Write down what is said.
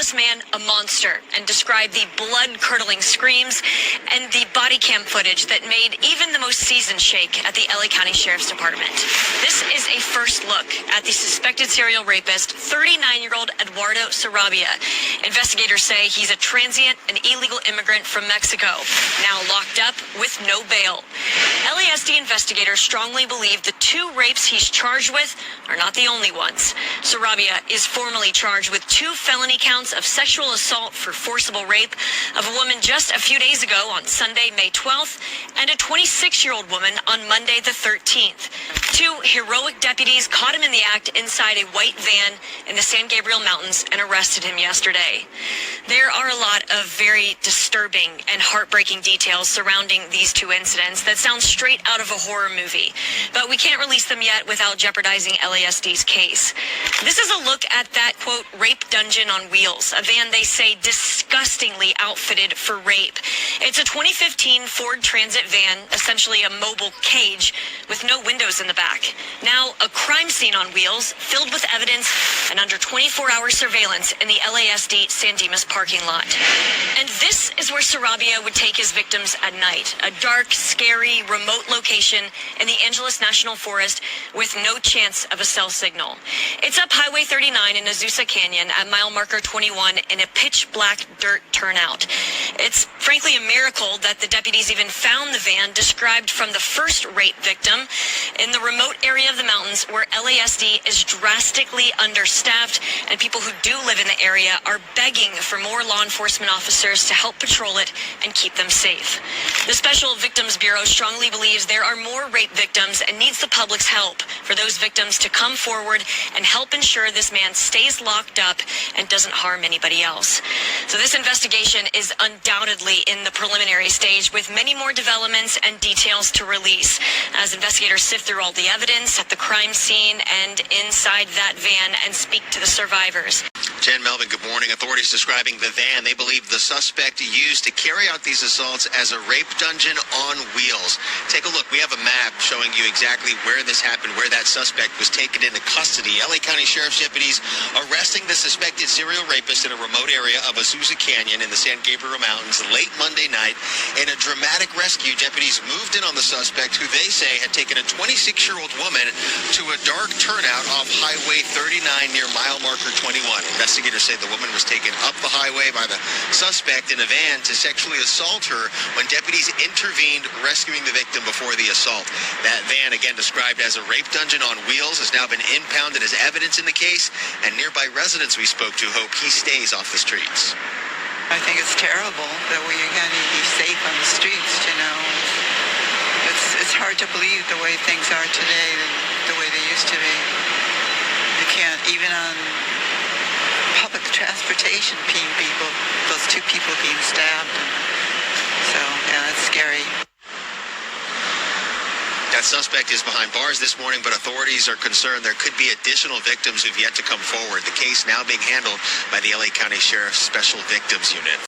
this man a monster and described the blood-curdling screams and the body cam footage that made even the most seasoned shake at the LA County Sheriff's Department. This is a first look at the suspected serial rapist, 39-year-old Eduardo Sarabia. Investigators say he's a transient and illegal immigrant from Mexico, now locked up with no bail. LASD investigators strongly believe the two rapes he's charged with are not the only ones. Sarabia is formally charged with 2 felony counts of sexual assault for forcible rape of a woman just a few days ago on Sunday, May 12th, and a 26-year-old woman on Monday the 13th. 2 heroic deputies caught him in the act inside a white van in the San Gabriel Mountains and arrested him yesterday. There are a lot of very disturbing and heartbreaking details surrounding these 2 incidents that sound straight out of a horror movie, but we can't release them yet without jeopardizing LASD's case. This is a look at that, quote, rape dungeon on wheels, a van they say disgustingly outfitted for rape. It's a 2015 Ford Transit van, essentially a mobile cage with no windows in the back. Now a crime scene on wheels filled with evidence and under 24-hour surveillance in the LASD San Dimas parking lot. And this is where Sarabia would take his victims at night, a dark, scary, remote location in the Angeles National Forest with no chance of a cell signal. It's up Highway 39 in Azusa Canyon at mile marker 21 in a pitch black dirt turnout. It's frankly a miracle that the deputies even found the van described from the first rape victim in the remote area of the mountains where LASD is drastically understaffed, and people who do live in the area are begging for more law enforcement officers to help patrol it and keep them safe. The Special Victims Bureau strongly believes there are more rape victims and needs the public's help for those victims to come forward and help ensure this man stays locked up and doesn't harm anybody else. So this investigation is undoubtedly in the preliminary stage with many more developments and details to release as investigators sift through all the evidence at the crime scene and inside that van and speak to the survivors. Jen Melvin, good morning. Authorities describing the van they believe the suspect used to carry out these assaults as a rape dungeon on wheels. Take a look. We have a map showing you exactly where this happened, where that suspect was taken into custody. LA County Sheriff's deputies arresting the suspected serial rapist in a remote area of Azusa Canyon in the San Gabriel Mountains late Monday night. In a dramatic rescue, deputies moved in on the suspect, who they say had taken a 26-year-old woman to a dark turnout off Highway 39 near mile marker 21. Investigators say the woman was taken up the highway by the suspect in a van to sexually assault her when deputies intervened, rescuing the victim before the assault. That van, again described as a rape dungeon on wheels, has now been impounded as evidence in the case, and nearby residents we spoke to hope he stays off the streets. I think it's terrible that we can't even be safe on the streets, you know. It's hard to believe the way things are today, the way they used to be. You can't, even on public transportation, those 2 people being stabbed. So, yeah, it's scary. That suspect is behind bars this morning, but authorities are concerned there could be additional victims who've yet to come forward. The case now being handled by the LA County Sheriff's Special Victims Unit.